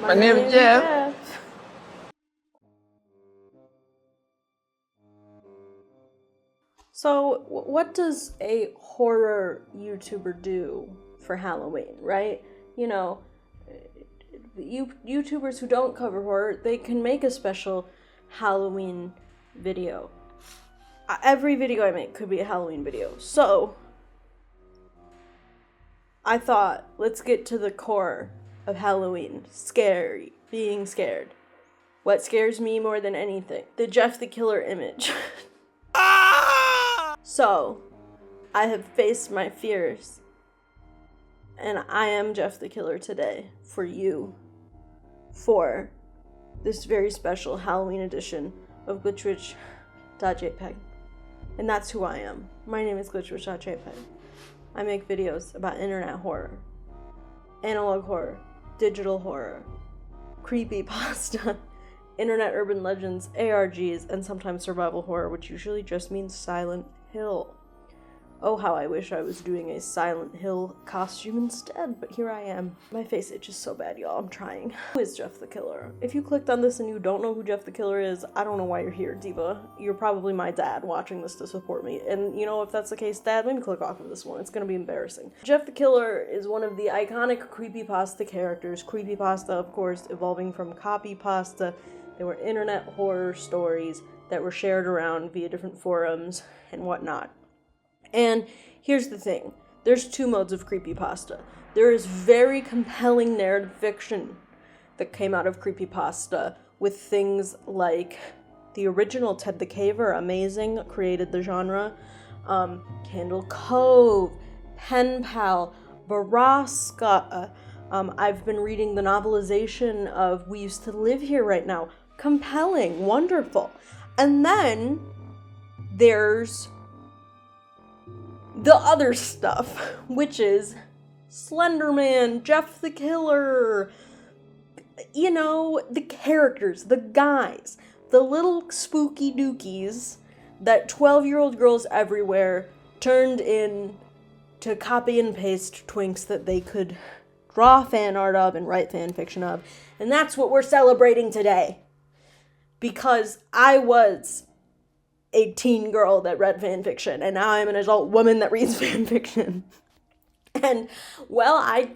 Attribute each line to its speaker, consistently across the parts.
Speaker 1: My name is Jeff. So, what does a horror YouTuber do for Halloween, right? You know, YouTubers who don't cover horror, they can make a special Halloween video. Every video I make could be a Halloween video. So, I thought, let's get to the core of Halloween. Scary. Being scared. What scares me more than anything? The Jeff the Killer image. So, I have faced my fears. And I am Jeff the Killer today for you. For this very special Halloween edition of glitchwitch.jpg. And that's who I am. My name is glitchwitch.jpg. I make videos about internet horror, analog horror, digital horror, creepypasta, internet urban legends, ARGs, and sometimes survival horror, which usually just means Silent Hill. Oh, how I wish I was doing a Silent Hill costume instead, but here I am. My face itches so bad, y'all. I'm trying. Who is Jeff the Killer? If you clicked on this and you don't know who Jeff the Killer is, I don't know why you're here, Diva. You're probably my dad watching this to support me. And you know, if that's the case, Dad, maybe click off of this one. It's gonna be embarrassing. Jeff the Killer is one of the iconic creepypasta characters. Creepypasta, of course, evolving from copypasta. They were internet horror stories that were shared around via different forums and whatnot. And here's the thing. There's two modes of creepypasta. There is very compelling narrative fiction that came out of creepypasta with things like the original Ted the Caver, amazing, created the genre, Candle Cove, Pen Pal, Baraska. I've been reading the novelization of We Used to Live Here right now. Compelling, wonderful. And then there's the other stuff, which is Slender Man, Jeff the Killer, you know, the characters, the guys, the little spooky dookies that 12-year-old girls everywhere turned in to copy and paste twinks that they could draw fan art of and write fan fiction of. And that's what we're celebrating today. Because I was a teen girl that read fan fiction, and now I'm an adult woman that reads fan fiction. And, well, I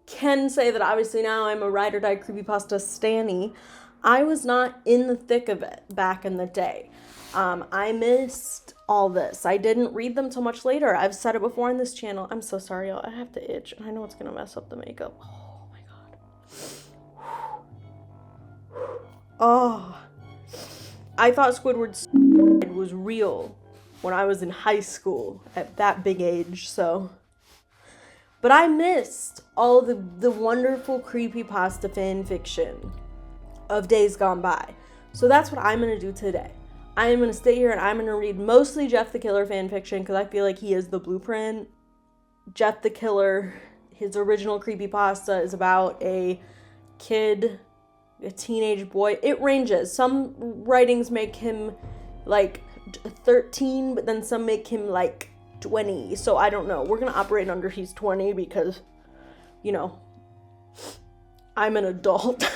Speaker 1: can say that obviously now I'm a ride or die creepypasta stanny. I was not in the thick of it back in the day. I missed all this. I didn't read them till much later. I've said it before on this channel. I'm so sorry, y'all. I have to itch, and I know it's gonna mess up the makeup. Oh my god. Oh. I thought Squidward's was real when I was in high school at that big age, so. But I missed all the wonderful creepypasta fan fiction of days gone by. So that's what I'm going to do today. I am going to stay here and I'm going to read mostly Jeff the Killer fan fiction because I feel like he is the blueprint. Jeff the Killer, his original creepypasta is about a kid, a teenage boy. It ranges. Some writings make him like 13, but then some make him like 20. So I don't know. We're going to operate under he's 20 because, you know, I'm an adult.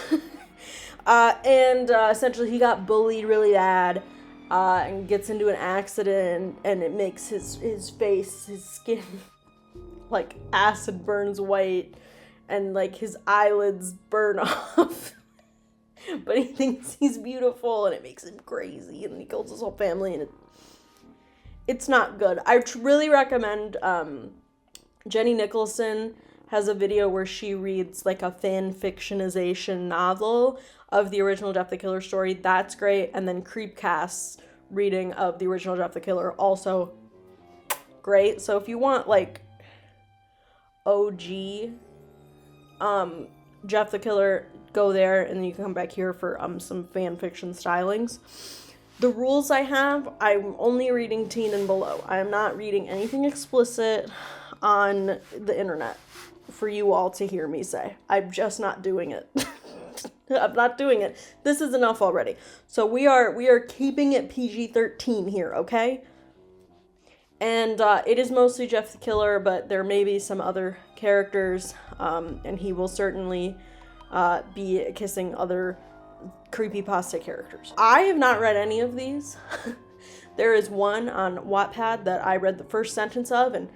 Speaker 1: And essentially he got bullied really bad and gets into an accident and it makes his face, his skin, like acid burns white and like his eyelids burn off. But he thinks he's beautiful, and it makes him crazy, and he kills his whole family, and it's not good. I really recommend, Jenny Nicholson has a video where she reads, like, a fan fictionization novel of the original Jeff the Killer story. That's great. And then Creepcast's reading of the original Jeff the Killer, also great. So if you want, like, OG, Jeff the Killer, go there, and then you can come back here for some fan fiction stylings. The rules I have, I'm only reading teen and below. I am not reading anything explicit on the internet for you all to hear me say. I'm just not doing it. I'm not doing it. This is enough already. So we are keeping it PG-13 here, okay? And it is mostly Jeff the Killer, but there may be some other characters, and he will certainly be kissing other creepypasta characters. I have not read any of these. There is one on Wattpad that I read the first sentence of, and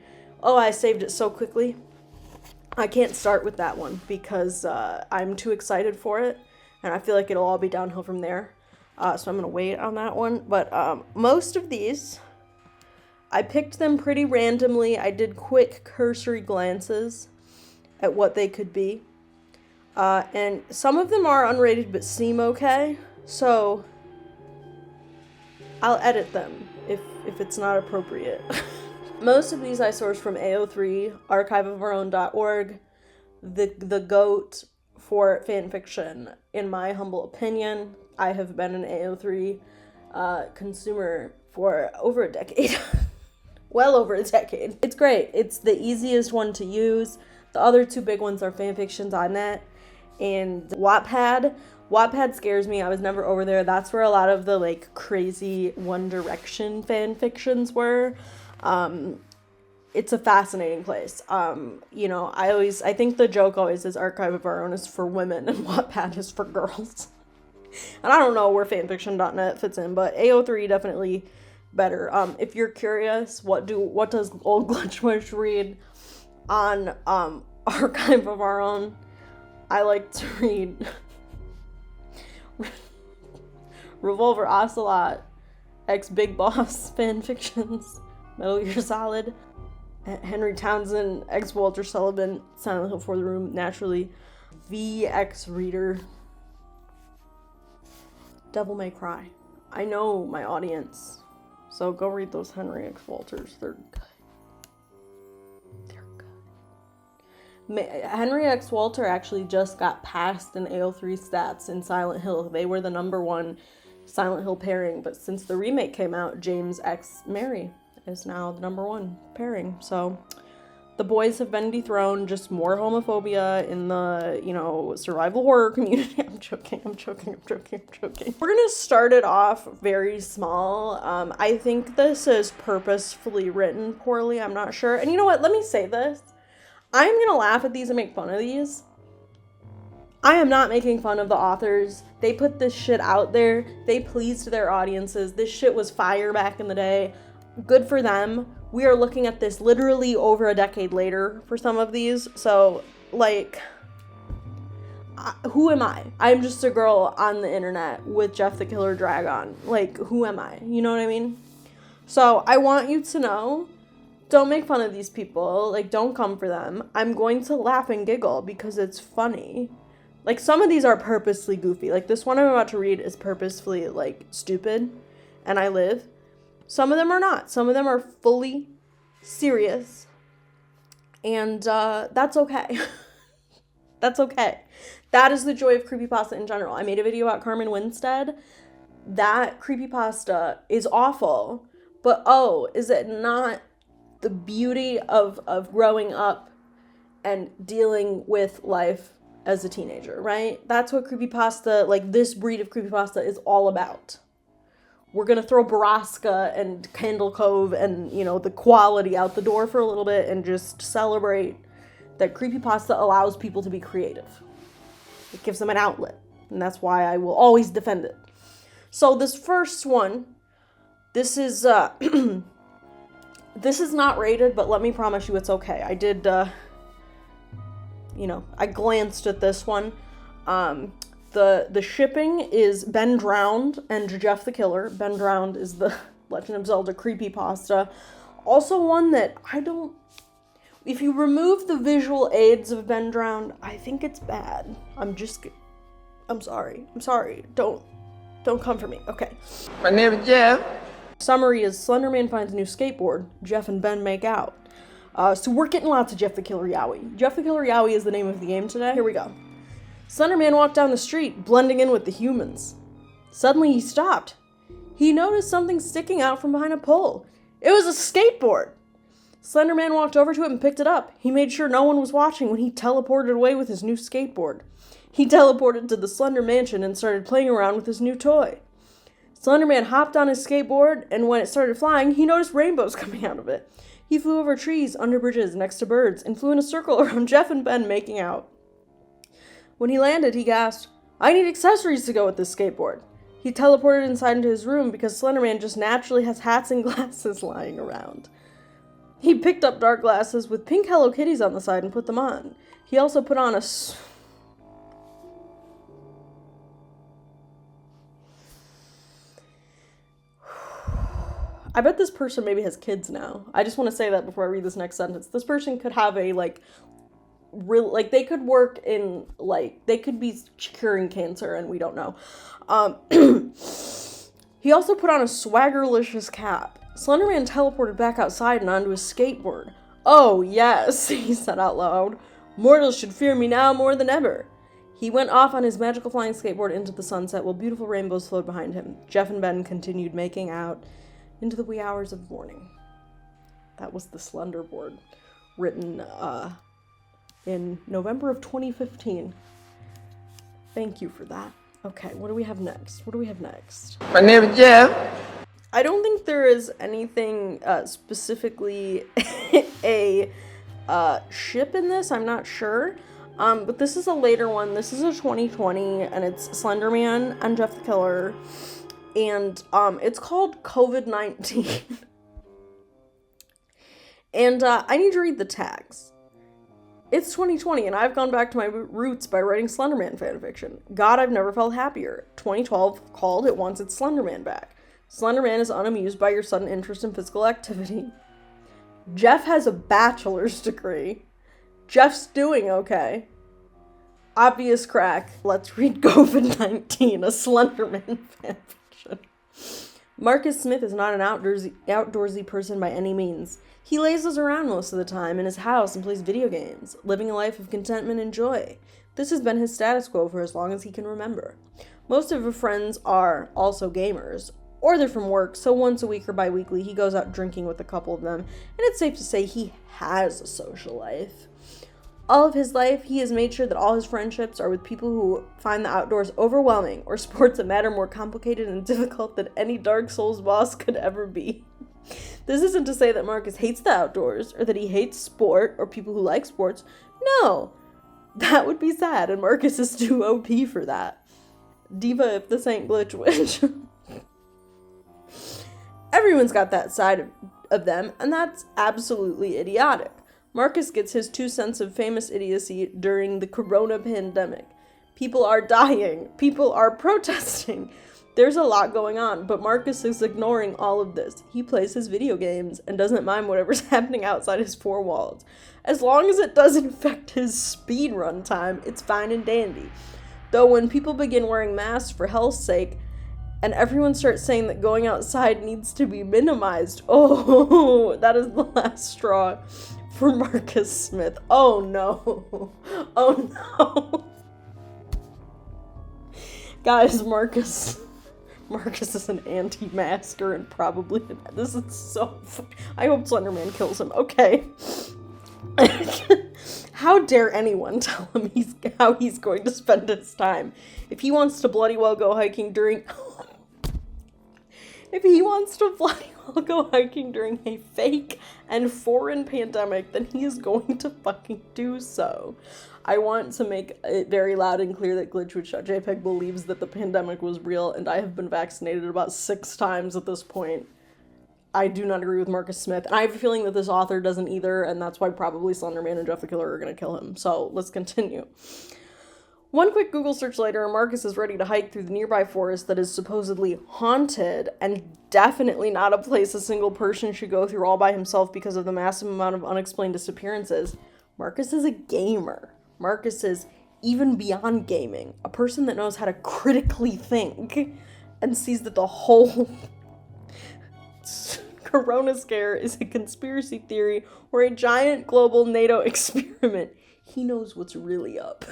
Speaker 1: I saved it so quickly. I can't start with that one because I'm too excited for it, and I feel like it'll all be downhill from there. So I'm going to wait on that one. But most of these, I picked them pretty randomly. I did quick cursory glances at what they could be. And some of them are unrated but seem okay. So I'll edit them if it's not appropriate. Most of these I sourced from AO3, archiveofourown.org, the GOAT for fanfiction, in my humble opinion. I have been an AO3 consumer for over a decade. Well over a decade. It's great. It's the easiest one to use. The other two big ones are fanfictions.net and Wattpad. Wattpad scares me. I was never over there. That's where a lot of the like crazy One Direction fanfictions were. It's a fascinating place. I think the joke always is Archive of Our Own is for women and Wattpad is for girls. And I don't know where fanfiction.net fits in, but AO3 definitely better. If you're curious, what does Old Glitchbush read on Archive of Our Own? I like to read Revolver Ocelot, X Big Boss fanfictions, Metal Gear Solid, Henry Townsend, X Walter Sullivan, Silent Hill for the Room, naturally, VX Reader, Devil May Cry. I know my audience, so go read those Henry X Walters. They're good. Henry X Walter actually just got passed in AO3 stats in Silent Hill. They were the #1 Silent Hill pairing, but since the remake came out, James X Mary is now the #1 pairing. So the boys have been dethroned. Just more homophobia in the, survival horror community. I'm joking. We're gonna start it off very small. I think this is purposefully written poorly. I'm not sure. And you know what? Let me say this. I'm gonna laugh at these and make fun of these. I am not making fun of the authors. They put this shit out there. They pleased their audiences. This shit was fire back in the day. Good for them. We are looking at this literally over a decade later for some of these. So, who am I? I'm just a girl on the internet with Jeff the Killer Dragon. Who am I? You know what I mean? So, I want you to know, don't make fun of these people. Don't come for them. I'm going to laugh and giggle because it's funny. Some of these are purposely goofy. This one I'm about to read is purposefully, stupid, and I live. Some of them are not. Some of them are fully serious, and that's okay. That's okay. That is the joy of creepypasta in general. I made a video about Carmen Winstead. That creepypasta is awful, but is it not the beauty of growing up and dealing with life as a teenager, right? That's what creepypasta, this breed of creepypasta is all about. We're gonna throw Baraska and Candle Cove and, the quality out the door for a little bit and just celebrate that creepypasta allows people to be creative. It gives them an outlet, and that's why I will always defend it. So this first one, this is this is not rated, but let me promise you it's okay. I did, I glanced at this one. The shipping is Ben Drowned and Jeff the Killer. Ben Drowned is the Legend of Zelda creepypasta. Also one that if you remove the visual aids of Ben Drowned, I think it's bad. I'm sorry. Don't come for me. Okay.
Speaker 2: My name is Jeff.
Speaker 1: Summary is Slender Man finds a new skateboard. Jeff and Ben make out. So we're getting lots of Jeff the Killer Yowie. Jeff the Killer Yowie is the name of the game today. Here we go. Slender Man walked down the street, blending in with the humans. Suddenly he stopped. He noticed something sticking out from behind a pole. It was a skateboard. Slender Man walked over to it and picked it up. He made sure no one was watching when he teleported away with his new skateboard. He teleported to the Slender Mansion and started playing around with his new toy. Slender Man hopped on his skateboard, and when it started flying, he noticed rainbows coming out of it. He flew over trees, under bridges, next to birds, and flew in a circle around Jeff and Ben making out. When he landed, he gasped, "I need accessories to go with this skateboard." He teleported inside into his room because Slender Man just naturally has hats and glasses lying around. He picked up dark glasses with pink Hello Kitties on the side and put them on. He also put on a... I bet this person maybe has kids now. I just want to say that before I read this next sentence. This person could have a, they could work in, they could be curing cancer and we don't know. He also put on a swaggerlicious cap. Slenderman teleported back outside and onto his skateboard. "Oh, yes," he said out loud. "Mortals should fear me now more than ever." He went off on his magical flying skateboard into the sunset while beautiful rainbows flowed behind him. Jeff and Ben continued making out into the wee hours of morning. That was the Slender board, written in November of 2015. Thank you for that. Okay, what do we have next?
Speaker 2: My name is Jeff.
Speaker 1: I don't think there is anything specifically a ship in this. I'm not sure. But this is a later one. This is a 2020, and it's Slenderman and Jeff the Killer. And it's called COVID-19. And I need to read the tags. It's 2020, and I've gone back to my roots by writing Slenderman fanfiction. God, I've never felt happier. 2012 called It Wants Its Slenderman Back. Slenderman is unamused by your sudden interest in physical activity. Jeff has a bachelor's degree. Jeff's doing okay. Obvious crack. Let's read COVID-19, a Slenderman fanfiction. Marcus Smith is not an outdoorsy person by any means. He lazes around most of the time in his house and plays video games, living a life of contentment and joy. This has been his status quo for as long as he can remember. Most of his friends are also gamers, or they're from work, so once a week or bi-weekly he goes out drinking with a couple of them, and it's safe to say he has a social life. All of his life, he has made sure that all his friendships are with people who find the outdoors overwhelming, or sports a matter more complicated and difficult than any Dark Souls boss could ever be. This isn't to say that Marcus hates the outdoors, or that he hates sport, or people who like sports. No! That would be sad, and Marcus is too OP for that. Diva if this ain't Glitch Witch. Everyone's got that side of them, and that's absolutely idiotic. Marcus gets his 2 cents of famous idiocy during the corona pandemic. People are dying. People are protesting. There's a lot going on, but Marcus is ignoring all of this. He plays his video games and doesn't mind whatever's happening outside his 4 walls. As long as it doesn't affect his speedrun time, it's fine and dandy. Though when people begin wearing masks for health's sake, and everyone starts saying that going outside needs to be minimized, oh, that is the last straw for Marcus Smith. Oh no. Oh no. Guys, Marcus is an anti-masker and probably... This is so funny. I hope Slenderman kills him. Okay. How dare anyone tell him how he's going to spend his time? If he wants to bloody well go hiking during... If he wants to bloody well go hiking during a fake and foreign pandemic, then he is going to fucking do so. I want to make it very loud and clear that glitchwitch.jpg believes that the pandemic was real, and I have been vaccinated about 6 times at this point. I do not agree with Marcus Smith, and I have a feeling that this author doesn't either, and that's why probably Slenderman and Jeff the Killer are going to kill him. So, let's continue. One quick Google search later, Marcus is ready to hike through the nearby forest that is supposedly haunted, and definitely not a place a single person should go through all by himself because of the massive amount of unexplained disappearances. Marcus is a gamer. Marcus is even beyond gaming, a person that knows how to critically think and sees that the whole corona scare is a conspiracy theory or a giant global NATO experiment. He knows what's really up.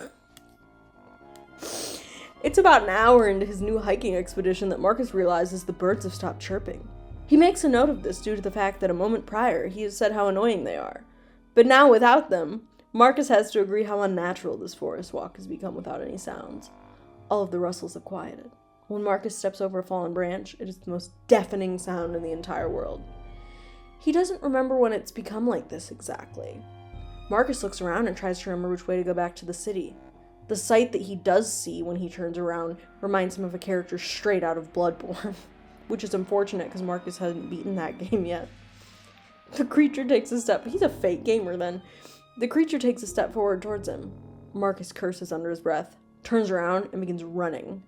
Speaker 1: It's about an hour into his new hiking expedition that Marcus realizes the birds have stopped chirping. He makes a note of this due to the fact that a moment prior he has said how annoying they are. But now without them, Marcus has to agree how unnatural this forest walk has become without any sounds. All of the rustles have quieted. When Marcus steps over a fallen branch, it is the most deafening sound in the entire world. He doesn't remember when it's become like this exactly. Marcus looks around and tries to remember which way to go back to the city. The sight that he does see when he turns around reminds him of a character straight out of Bloodborne, which is unfortunate because Marcus hasn't beaten that game yet. The creature takes a step. He's a fake gamer then. The creature takes a step forward towards him. Marcus curses under his breath, turns around, and begins running.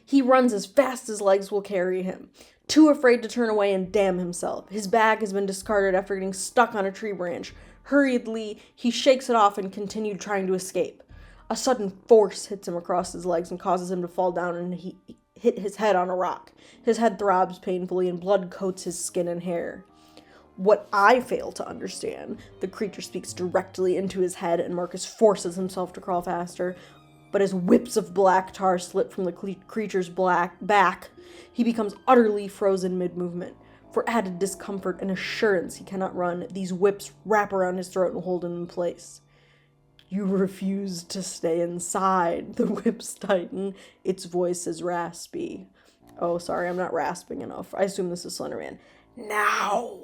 Speaker 1: He runs as fast as legs will carry him, too afraid to turn away and damn himself. His bag has been discarded after getting stuck on a tree branch. Hurriedly, he shakes it off and continued trying to escape. A sudden force hits him across his legs and causes him to fall down, and he hit his head on a rock. His head throbs painfully and blood coats his skin and hair. What I fail to understand, the creature speaks directly into his head and Marcus forces himself to crawl faster, but as whips of black tar slip from the creature's back, he becomes utterly frozen mid-movement. For added discomfort and assurance he cannot run, these whips wrap around his throat and hold him in place. You refuse to stay inside, the whips tighten. Its voice is raspy. Oh, sorry, I'm not rasping enough. I assume this is Slender Man. Now!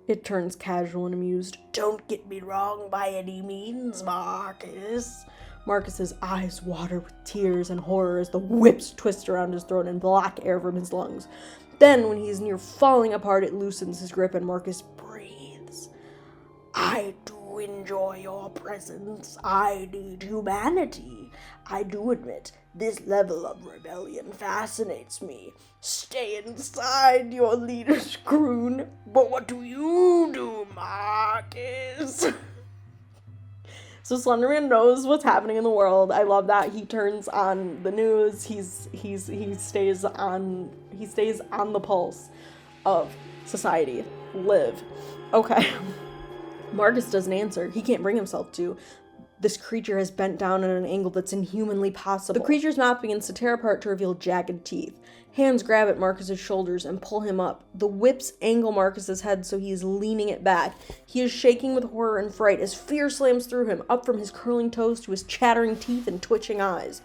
Speaker 1: It turns casual and amused. Don't get me wrong by any means, Marcus. Marcus's eyes water with tears and horror as the whips twist around his throat and block air from his lungs. Then, when he is near falling apart, it loosens his grip and Marcus breathes. I do enjoy your presence. I need humanity. I do admit, this level of rebellion fascinates me. Stay inside, your leader's croon. But what do you do, Marcus? So Slenderman knows what's happening in the world. I love that. He turns on the news. He stays on the pulse of society. Live. Okay. Marcus doesn't answer. He can't bring himself to. This creature has bent down at an angle that's inhumanly possible. The creature's mouth begins to tear apart to reveal jagged teeth. Hands grab at Marcus's shoulders and pull him up. The whips angle Marcus's head so he is leaning it back. He is shaking with horror and fright as fear slams through him, up from his curling toes to his chattering teeth and twitching eyes.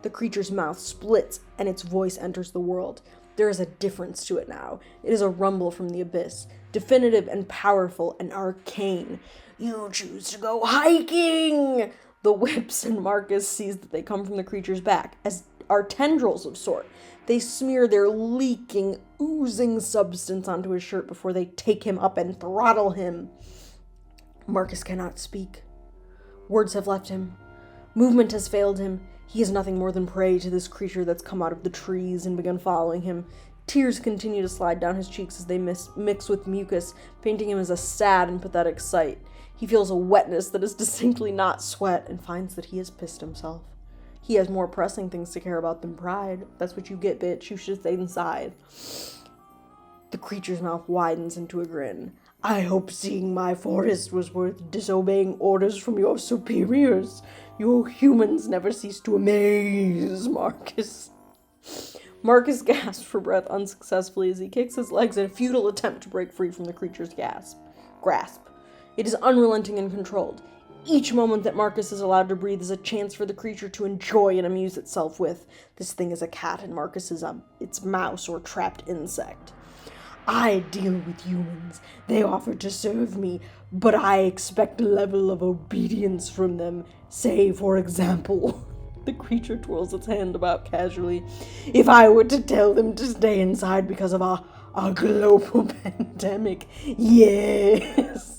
Speaker 1: The creature's mouth splits and its voice enters the world. There is a difference to it now. It is a rumble from the abyss, definitive and powerful and arcane. You choose to go hiking! The whips and Marcus sees that they come from the creature's back, as are tendrils of sort. They smear their leaking, oozing substance onto his shirt before they take him up and throttle him. Marcus cannot speak. Words have left him. Movement has failed him. He is nothing more than prey to this creature that's come out of the trees and begun following him. Tears continue to slide down his cheeks as they mix with mucus, painting him as a sad and pathetic sight. He feels a wetness that is distinctly not sweat and finds that he has pissed himself. He has more pressing things to care about than pride. That's what you get, bitch. You should stay inside. The creature's mouth widens into a grin. I hope seeing my forest was worth disobeying orders from your superiors. You humans never cease to amaze, Marcus. Marcus gasps for breath unsuccessfully as he kicks his legs in a futile attempt to break free from the creature's grasp. It is unrelenting and controlled. Each moment that Marcus is allowed to breathe is a chance for the creature to enjoy and amuse itself with. This thing is a cat and Marcus is its mouse or trapped insect. I deal with humans. They offer to serve me, but I expect a level of obedience from them. Say, for example, the creature twirls its hand about casually. If I were to tell them to stay inside because of a global pandemic, yes.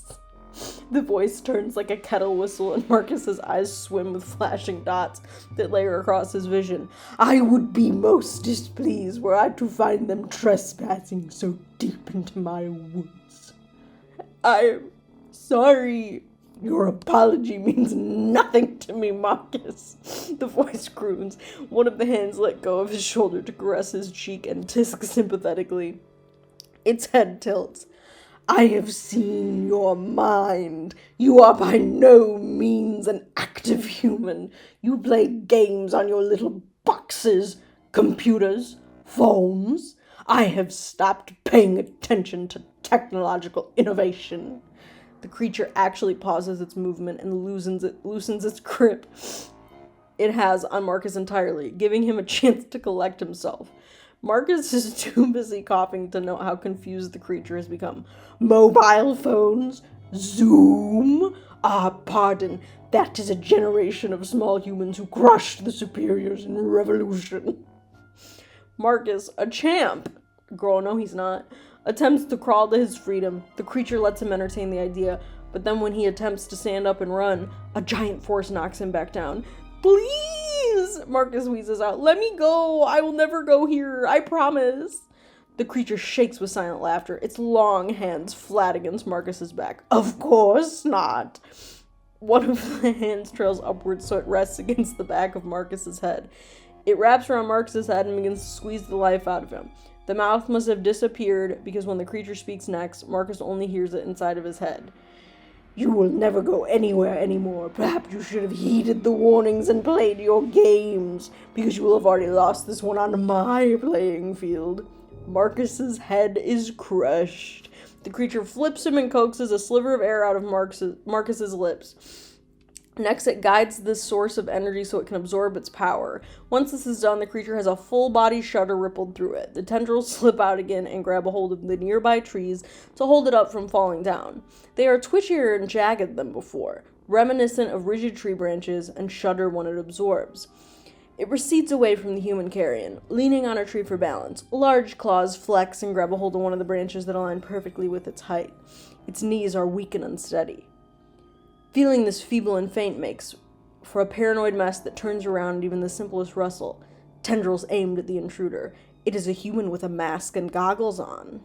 Speaker 1: The voice turns like a kettle whistle and Marcus's eyes swim with flashing dots that layer across his vision. I would be most displeased were I to find them trespassing so deep into my woods. I'm sorry. Your apology means nothing to me, Marcus. The voice croons. One of the hands let go of his shoulder to caress his cheek and tisk sympathetically. Its head tilts. I have seen your mind. You are by no means an active human. You play games on your little boxes, computers, phones. I have stopped paying attention to technological innovation. The creature actually pauses its movement and loosens its grip it has on Marcus entirely, giving him a chance to collect himself. Marcus is too busy coughing to know how confused the creature has become. Mobile phones, Zoom, Ah, pardon. That is a generation of small humans who crushed the superiors in revolution. Marcus, a champ. Girl, no he's not. Attempts to crawl to his freedom. The creature lets him entertain the idea, but then when he attempts to stand up and run, a giant force knocks him back down. Please! Marcus wheezes out. Let me go! I will never go here. I promise. The creature shakes with silent laughter, its long hands flat against Marcus's back. Of course not. One of the hands trails upwards so it rests against the back of Marcus's head. It wraps around Marcus's head and begins to squeeze the life out of him. The mouth must have disappeared because when the creature speaks next, Marcus only hears it inside of his head. You will never go anywhere anymore. Perhaps you should have heeded the warnings and played your games, because you will have already lost this one on my playing field. Marcus's head is crushed. The creature flips him and coaxes a sliver of air out of Marcus's lips. Next, it guides this source of energy so it can absorb its power. Once this is done, the creature has a full body shudder rippled through it. The tendrils slip out again and grab a hold of the nearby trees to hold it up from falling down. They are twitchier and jagged than before, reminiscent of rigid tree branches, and shudder when it absorbs. It recedes away from the human carrion, leaning on a tree for balance. Large claws flex and grab a hold of one of the branches that align perfectly with its height. Its knees are weak and unsteady. Feeling this feeble and faint makes for a paranoid mess that turns around even the simplest rustle. Tendrils aimed at the intruder. It is a human with a mask and goggles on.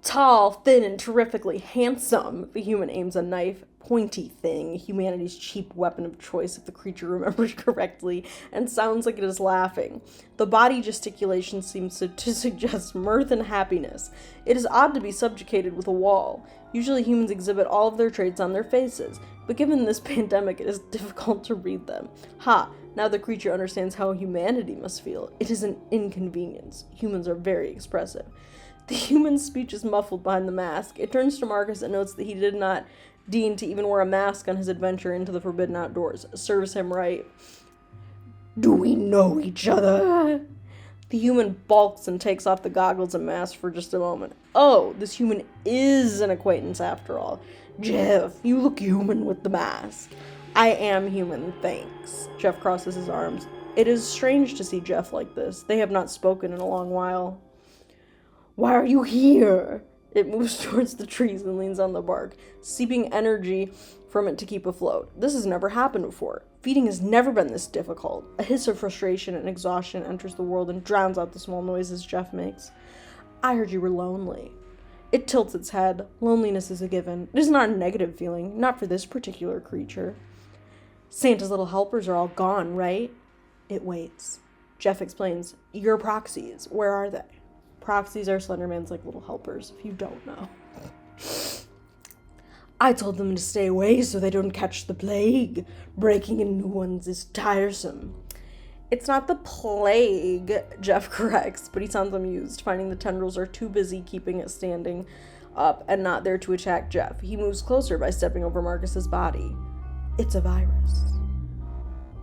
Speaker 1: Tall, thin, and terrifically handsome, the human aims a knife. Pointy thing, humanity's cheap weapon of choice if the creature remembers correctly, and sounds like it is laughing. The body gesticulation seems to suggest mirth and happiness. It is odd to be subjugated with a wall. Usually humans exhibit all of their traits on their faces, but given this pandemic, it is difficult to read them. Ha! Now the creature understands how humanity must feel. It is an inconvenience. Humans are very expressive. The human's speech is muffled behind the mask. It turns to Marcus and notes that he did not deign to even wear a mask on his adventure into the forbidden outdoors. Serves him right. Do we know each other? The human balks and takes off the goggles and mask for just a moment. Oh, this human is an acquaintance after all. Jeff, you look human with the mask. I am human, thanks. Jeff crosses his arms. It is strange to see Jeff like this. They have not spoken in a long while. Why are you here? It moves towards the trees and leans on the bark, seeping energy from it to keep afloat. This has never happened before. Feeding has never been this difficult. A hiss of frustration and exhaustion enters the world and drowns out the small noises Jeff makes. I heard you were lonely. It tilts its head. Loneliness is a given. It is not a negative feeling, not for this particular creature. Santa's little helpers are all gone, right? It waits. Jeff explains, your proxies, where are they? Proxies are Slenderman's like little helpers, if you don't know. I told them to stay away so they don't catch the plague. Breaking in new ones is tiresome. It's not the plague, Jeff corrects, but he sounds amused, finding the tendrils are too busy keeping it standing up and not there to attack Jeff. He moves closer by stepping over Marcus's body. It's a virus.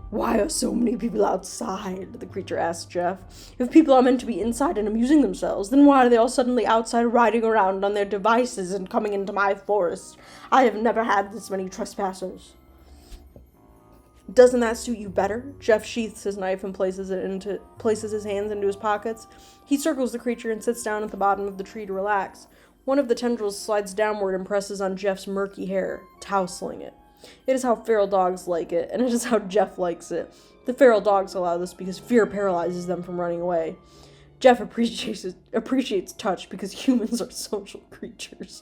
Speaker 1: Why are so many people outside? The creature asks Jeff. If people are meant to be inside and amusing themselves, then why are they all suddenly outside riding around on their devices and coming into my forest? I have never had this many trespassers. Doesn't that suit you better? Jeff sheaths his knife and places his hands into his pockets. He circles the creature and sits down at the bottom of the tree to relax. One of the tendrils slides downward and presses on Jeff's murky hair, tousling it. It is how feral dogs like it, and it is how Jeff likes it. The feral dogs allow this because fear paralyzes them from running away. Jeff appreciates touch because humans are social creatures.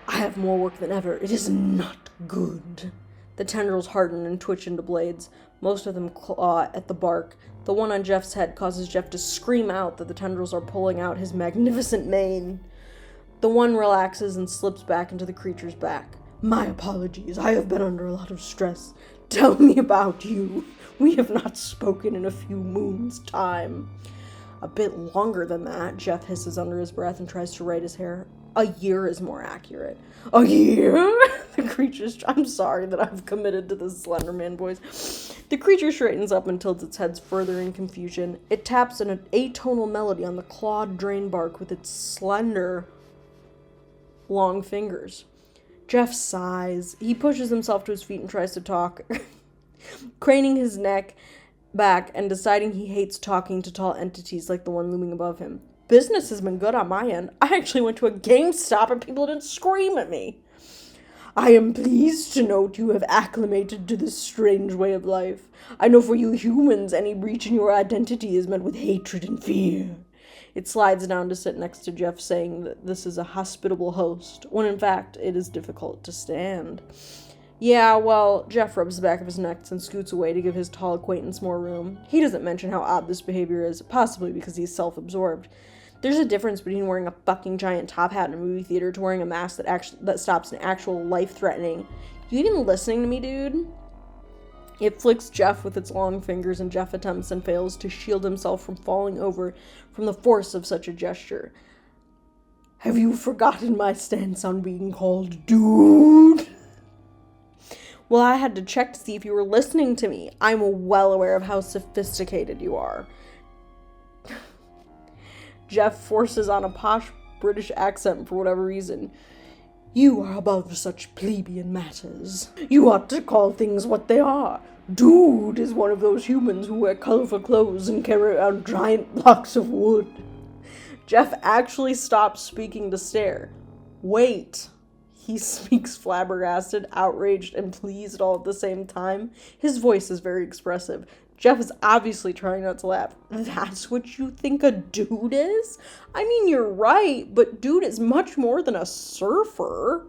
Speaker 1: I have more work than ever. It is not good. The tendrils harden and twitch into blades. Most of them claw at the bark. The one on Jeff's head causes Jeff to scream out that the tendrils are pulling out his magnificent mane. The one relaxes and slips back into the creature's back. My apologies. I have been under a lot of stress. Tell me about you. We have not spoken in a few moons' time. A bit longer than that, Jeff hisses under his breath and tries to right his hair. A year is more accurate. A year? The creature's... I'm sorry that I've committed to this Slenderman voice. The creature straightens up and tilts its head further in confusion. It taps an atonal melody on the clawed drain bark with its slender... long fingers. Jeff sighs. He pushes himself to his feet and tries to talk, craning his neck back and deciding he hates talking to tall entities like the one looming above him. Business has been good on my end. I actually went to a GameStop and people didn't scream at me. I am pleased to note you have acclimated to this strange way of life. I know for you humans, any breach in your identity is met with hatred and fear. It slides down to sit next to Jeff, saying that this is a hospitable host, when in fact it is difficult to stand. Yeah, well, Jeff rubs the back of his neck and scoots away to give his tall acquaintance more room. He doesn't mention how odd this behavior is, possibly because he's self-absorbed. There's a difference between wearing a fucking giant top hat in a movie theater to wearing a mask that stops an actual life-threatening. You even listening to me, dude? It flicks Jeff with its long fingers, and Jeff attempts and fails to shield himself from falling over from the force of such a gesture. Have you forgotten my stance on being called dude? Well, I had to check to see if you were listening to me. I'm well aware of how sophisticated you are. Jeff forces on a posh British accent for whatever reason. You are above such plebeian matters. You ought to call things what they are. Dude is one of those humans who wear colorful clothes and carry around giant blocks of wood. Jeff actually stops speaking to stare. Wait. He speaks flabbergasted, outraged, and pleased all at the same time. His voice is very expressive. Jeff is obviously trying not to laugh. That's what you think a dude is? I mean, you're right, but dude is much more than a surfer.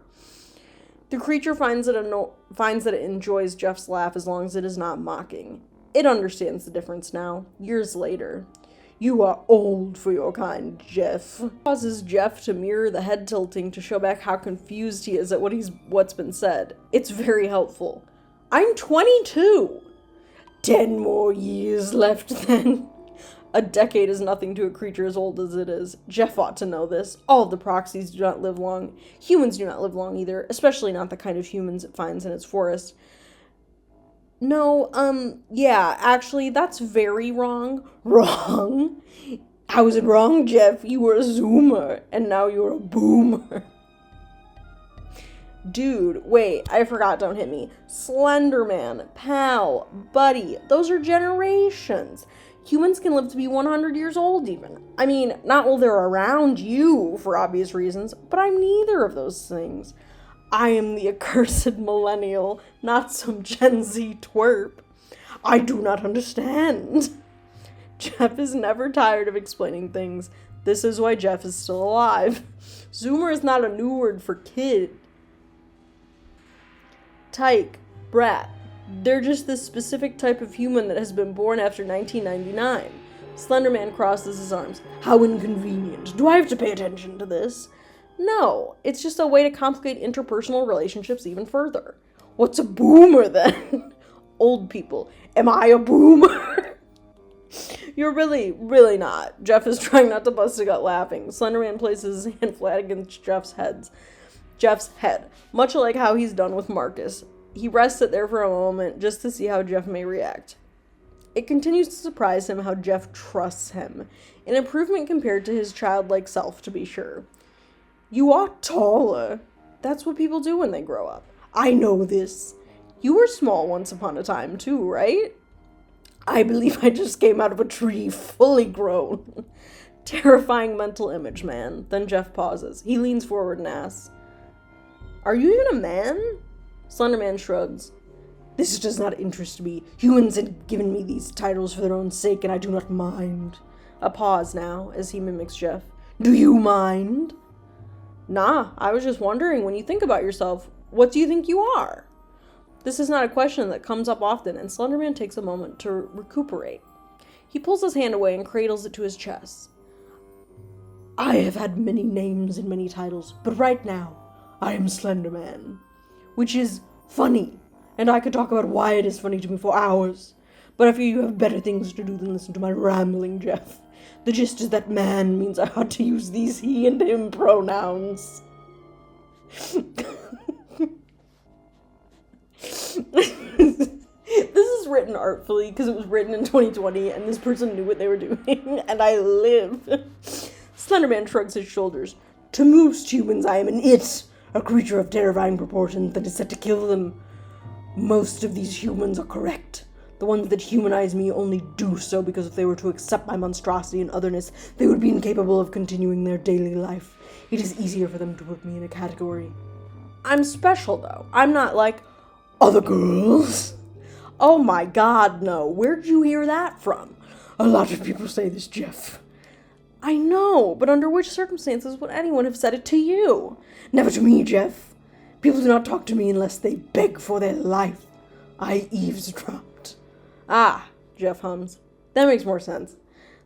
Speaker 1: The creature finds that it enjoys Jeff's laugh as long as it is not mocking. It understands the difference now, years later. You are old for your kind, Jeff. Causes Jeff to mirror the head tilting to show back how confused he is at what's been said. It's very helpful. I'm 22. 10 more years left then. A decade is nothing to a creature as old as it is. Jeff ought to know this. All of the proxies do not live long. Humans do not live long either, especially not the kind of humans it finds in its forest. No, yeah, actually, that's very wrong. Wrong? How is it wrong, Jeff? You were a zoomer, and now you're a boomer. Dude, wait, I forgot, don't hit me. Slenderman, pal, buddy, those are generations. Humans can live to be 100 years old even. I mean, not while they're around you, for obvious reasons, but I'm neither of those things. I am the accursed millennial, not some Gen Z twerp. I do not understand. Jeff is never tired of explaining things. This is why Jeff is still alive. Zoomer is not a new word for kid. Tyke, brat. They're just this specific type of human that has been born after 1999. Slenderman crosses his arms. How inconvenient. Do I have to pay attention to this? No, it's just a way to complicate interpersonal relationships even further. What's a boomer then? Old people. Am I a boomer? You're really not. Jeff is trying not to bust a gut laughing. Slenderman places his hand flat against Jeff's head, much like how he's done with Marcus. He rests it there for a moment just to see how Jeff may react. It continues to surprise him how Jeff trusts him, an improvement compared to his childlike self, to be sure. You are taller. That's what people do when they grow up. I know this. You were small once upon a time too, right? I believe I just came out of a tree, fully grown. Terrifying mental image, man. Then Jeff pauses. He leans forward and asks, Are you even a man? Slenderman shrugs. This does not interest me. Humans have given me these titles for their own sake, and I do not mind. A pause now, as he mimics Jeff. Do you mind? Nah, I was just wondering, when you think about yourself, what do you think you are? This is not a question that comes up often, and Slenderman takes a moment to recuperate. He pulls his hand away and cradles it to his chest. I have had many names and many titles, but right now, I am Slenderman. Which is funny, and I could talk about why it is funny to me for hours, but I fear you have better things to do than listen to my rambling, Jeff. The gist is that man means I ought to use these he and him pronouns. This is written artfully because it was written in 2020 and this person knew what they were doing, and I live. Slenderman shrugs his shoulders. To most humans, I am an it, a creature of terrifying proportions that is set to kill them. Most of these humans are correct. The ones that humanize me only do so because if they were to accept my monstrosity and otherness, they would be incapable of continuing their daily life. It is easier for them to put me in a category. I'm special, though. I'm not like other girls. Oh my god, no. Where'd you hear that from? A lot of people say this, Jeff. I know, but under which circumstances would anyone have said it to you? Never to me, Jeff. People do not talk to me unless they beg for their life. I eavesdropped. Ah, Jeff hums. That makes more sense.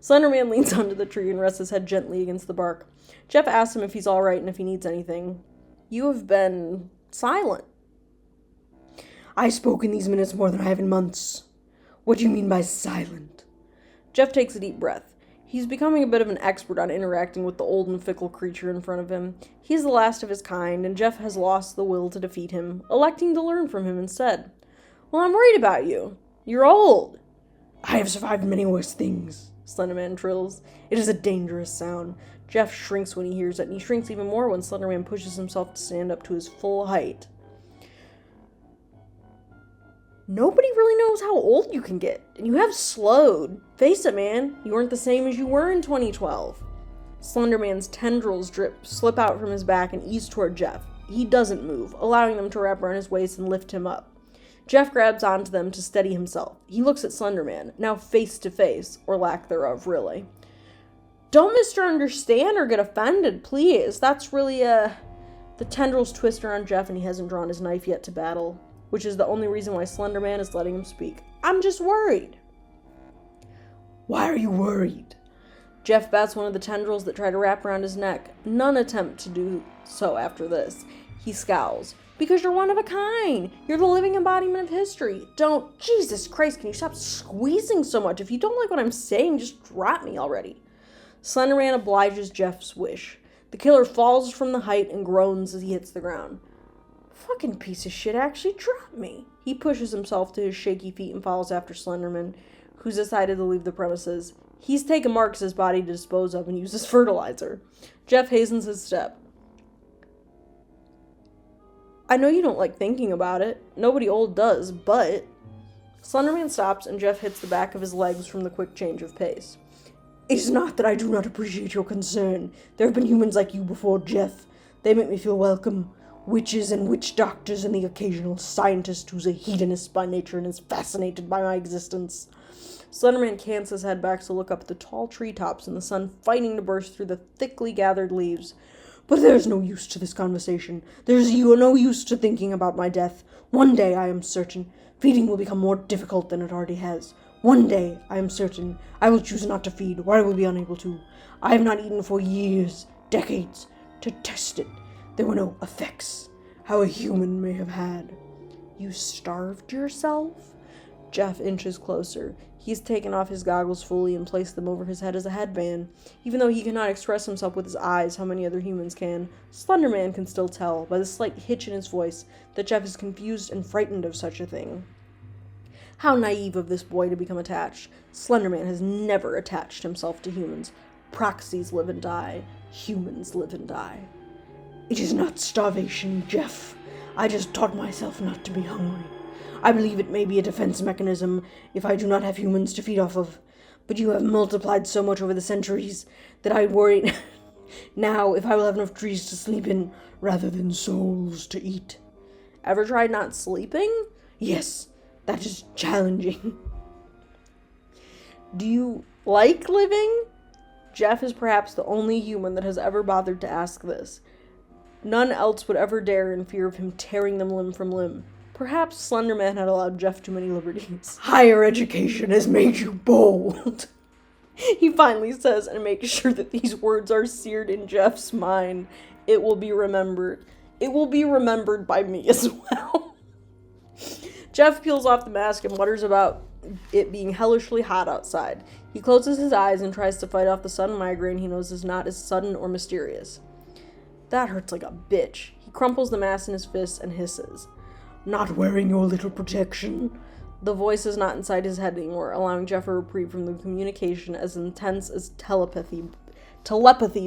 Speaker 1: Slender Man leans onto the tree and rests his head gently against the bark. Jeff asks him if he's alright and if he needs anything. You have been silent. I spoke in these minutes more than I have in months. What do you mean by silent? Jeff takes a deep breath. He's becoming a bit of an expert on interacting with the old and fickle creature in front of him. He's the last of his kind, and Jeff has lost the will to defeat him, electing to learn from him instead. Well, I'm worried about you. You're old. I have survived many worse things, Slenderman trills. It is a dangerous sound. Jeff shrinks when he hears it, and he shrinks even more when Slenderman pushes himself to stand up to his full height. Nobody really knows how old you can get, and you have slowed. Face it, man, you weren't the same as you were in 2012. Slenderman's tendrils slip out from his back and ease toward Jeff. He doesn't move, allowing them to wrap around his waist and lift him up. Jeff grabs onto them to steady himself. He looks at Slenderman, now face to face, or lack thereof, really. Don't misunderstand or get offended, please. That's really, The tendrils twist around Jeff and he hasn't drawn his knife yet to battle, which is the only reason why Slenderman is letting him speak. I'm just worried. Why are you worried? Jeff bats one of the tendrils that try to wrap around his neck. None attempt to do so after this. He scowls. Because you're one of a kind. You're the living embodiment of history. Don't... Jesus Christ, can you stop squeezing so much? If you don't like what I'm saying, just drop me already. Slenderman obliges Jeff's wish. The killer falls from the height and groans as he hits the ground. Fucking piece of shit actually dropped me. He pushes himself to his shaky feet and follows after Slenderman, who's decided to leave the premises. He's taken Marcus's body to dispose of and use as fertilizer. Jeff hastens his step. I know you don't like thinking about it. Nobody old does, but... Slenderman stops and Jeff hits the back of his legs from the quick change of pace. It is not that I do not appreciate your concern. There have been humans like you before, Jeff. They make me feel welcome. Witches and witch doctors and the occasional scientist who's a hedonist by nature and is fascinated by my existence. Slenderman cants his head back to look up at the tall treetops and the sun fighting to burst through the thickly gathered leaves. But there's no use to this conversation. There's no use to thinking about my death. One day, I am certain, feeding will become more difficult than it already has. One day, I am certain, I will choose not to feed, or I will be unable to. I have not eaten for years, decades, to test it. There were no effects, how a human may have had. You starved yourself? Jeff inches closer. He's taken off his goggles fully and placed them over his head as a headband. Even though he cannot express himself with his eyes how many other humans can, Slenderman can still tell, by the slight hitch in his voice, that Jeff is confused and frightened of such a thing. How naive of this boy to become attached. Slenderman has never attached himself to humans. Proxies live and die. Humans live and die. It is not starvation, Jeff. I just taught myself not to be hungry. I believe it may be a defense mechanism if I do not have humans to feed off of. But you have multiplied so much over the centuries that I worry now if I will have enough trees to sleep in rather than souls to eat. Ever tried not sleeping? Yes, that is challenging. Do you like living? Jeff is perhaps the only human that has ever bothered to ask this. None else would ever dare in fear of him tearing them limb from limb. Perhaps Slenderman had allowed Jeff too many liberties. Higher education has made you bold, he finally says, and makes sure that these words are seared in Jeff's mind. It will be remembered. It will be remembered by me as well. Jeff peels off the mask and mutters about it being hellishly hot outside. He closes his eyes and tries to fight off the sudden migraine he knows is not as sudden or mysterious. That hurts like a bitch. He crumples the mask in his fists and hisses. Not wearing your little protection. The voice is not inside his head anymore, allowing Jeff a reprieve from the communication as intense as telepathy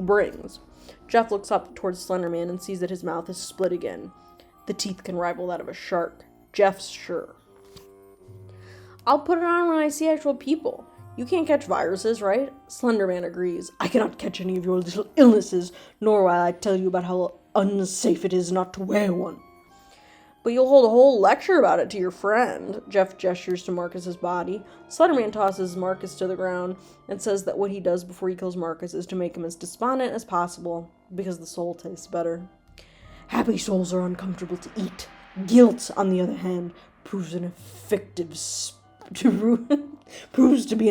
Speaker 1: brings. Jeff looks up towards Slender Man and sees that his mouth is split again. The teeth can rival that of a shark. Jeff's sure. I'll put it on when I see actual people. You can't catch viruses, right? Slender Man agrees. I cannot catch any of your little illnesses, nor will I tell you about how unsafe it is not to wear one. But you'll hold a whole lecture about it to your friend. Jeff gestures to Marcus's body. Slender Man tosses Marcus to the ground and says that what he does before he kills Marcus is to make him as despondent as possible, because the soul tastes better. Happy souls are uncomfortable to eat. Guilt, on the other hand, proves to be an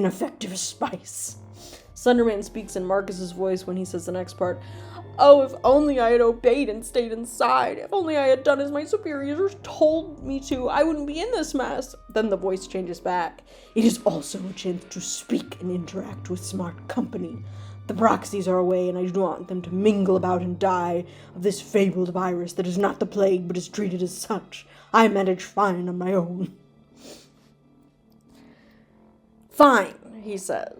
Speaker 1: effective spice. Slender Man speaks in Marcus's voice when he says the next part. Oh, if only I had obeyed and stayed inside. If only I had done as my superiors told me to, I wouldn't be in this mess. Then the voice changes back. It is also a chance to speak and interact with smart company. The proxies are away, and I do not want them to mingle about and die of this fabled virus that is not the plague, but is treated as such. I manage fine on my own. Fine, he says.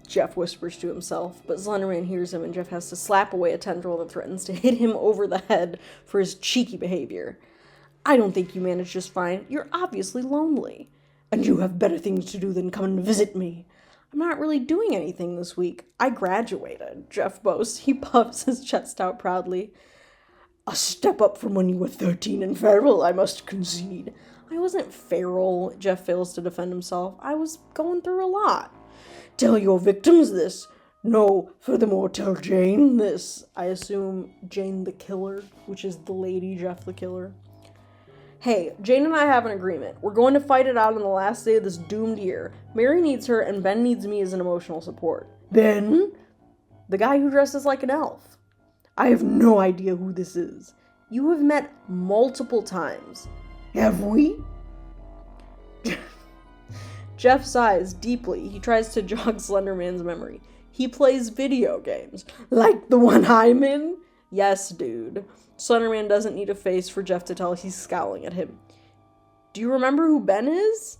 Speaker 1: Jeff whispers to himself, but Slender Man hears him, and Jeff has to slap away a tendril that threatens to hit him over the head for his cheeky behavior. I don't think you manage just fine. You're obviously lonely. And you have better things to do than come and visit me. I'm not really doing anything this week. I graduated, Jeff boasts. He puffs his chest out proudly. A step up from when you were 13 and feral, I must concede. I wasn't feral, Jeff fails to defend himself. I was going through a lot. Tell your victims this. No, furthermore, tell Jane this. I assume Jane the killer, which is the lady Jeff the killer. Hey, Jane and I have an agreement. We're going to fight it out on the last day of this doomed year. Mary needs her, and Ben needs me as an emotional support. Ben? The guy who dresses like an elf. I have no idea who this is. You have met multiple times. Have we? Jeff sighs deeply. He tries to jog Slender Man's memory. He plays video games. Like the one I'm in? Yes, dude. Slender Man doesn't need a face for Jeff to tell he's scowling at him. Do you remember who Ben is?